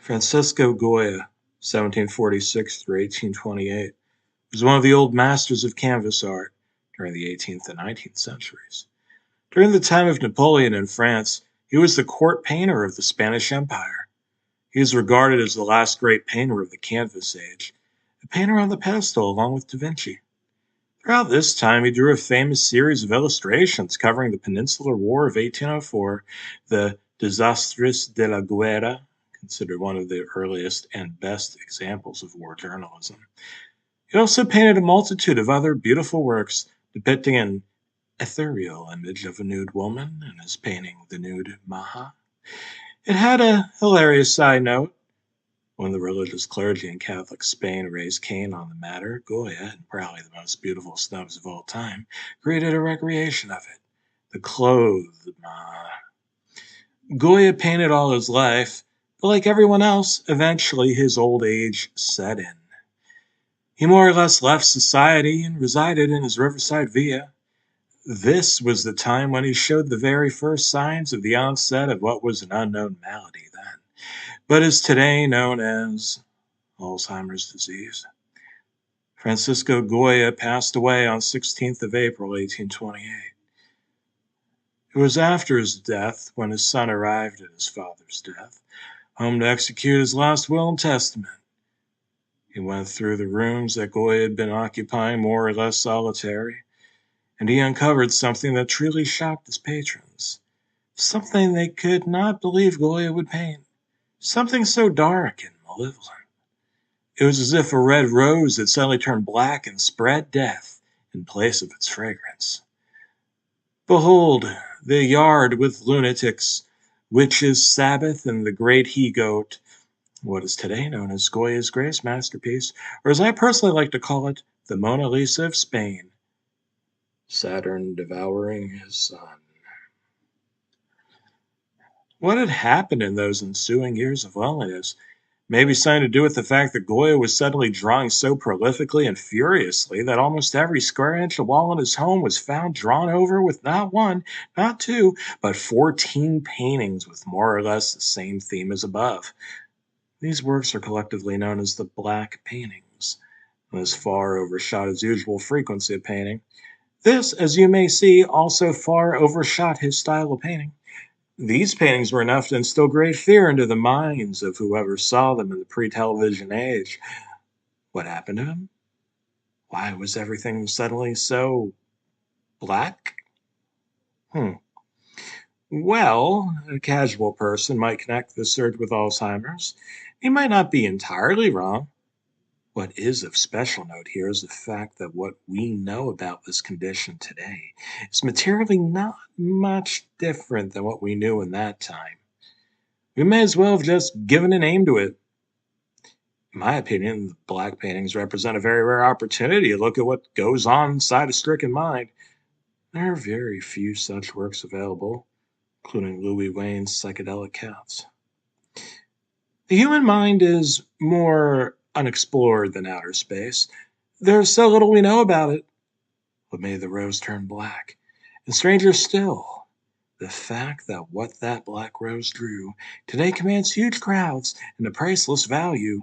Francisco Goya, 1746 through 1828, was one of the old masters of canvas art during the 18th and 19th centuries. During the time of Napoleon in France, he was the court painter of the Spanish Empire. He is regarded as the last great painter of the canvas age, a painter on the pedestal along with Da Vinci. Throughout this time, he drew a famous series of illustrations covering the Peninsular War of 1804, the Desastres de la Guerra, considered one of the earliest and best examples of war journalism. He also painted a multitude of other beautiful works depicting an ethereal image of a nude woman in his painting The Nude Maha. It had a hilarious side note. When the religious clergy in Catholic Spain raised Cain on the matter, Goya, and probably the most beautiful snubs of all time, created a recreation of it, the clothed Maha. Goya painted all his life, but like everyone else, eventually his old age set in. He more or less left society and resided in his riverside villa. This was the time when he showed the very first signs of the onset of what was an unknown malady then, but is today known as Alzheimer's disease. Francisco Goya passed away on 16th of April, 1828. It was after his death, when his son arrived at his father's death, home to execute his last will and testament. He went through the rooms that Goya had been occupying, more or less solitary, and he uncovered something that truly shocked his patrons. Something they could not believe Goya would paint. Something so dark and malevolent. It was as if a red rose had suddenly turned black and spread death in place of its fragrance. Behold, the yard with lunatics, witches, Sabbath, and the great he-goat, what is today known as Goya's greatest masterpiece, or as I personally like to call it, the Mona Lisa of Spain, Saturn devouring his son. What had happened in those ensuing years of loneliness? Maybe something to do with the fact that Goya was suddenly drawing so prolifically and furiously that almost every square inch of wall in his home was found drawn over with not one, not two, but 14 paintings with more or less the same theme as above. These works are collectively known as the Black Paintings, and this far overshot his usual frequency of painting. This, as you may see, also far overshot his style of painting. These paintings were enough to instill great fear into the minds of whoever saw them in the pre-television age. What happened to him? Why was everything suddenly so black? Well, a casual person might connect this surge with Alzheimer's. He might not be entirely wrong. What is of special note here is the fact that what we know about this condition today is materially not much different than what we knew in that time. We may as well have just given a name to it. In my opinion, the black paintings represent a very rare opportunity to look at what goes on inside a stricken mind. There are very few such works available, including Louis Wayne's Psychedelic Cats. The human mind is more unexplored than outer space. There's so little we know about it. What made the rose turn black? And stranger still, the fact that what that black rose drew today commands huge crowds and a priceless value.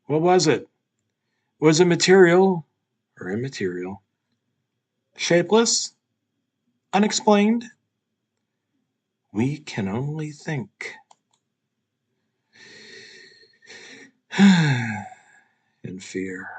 What was it? Was it material or immaterial? Shapeless? Unexplained? We can only think. In fear.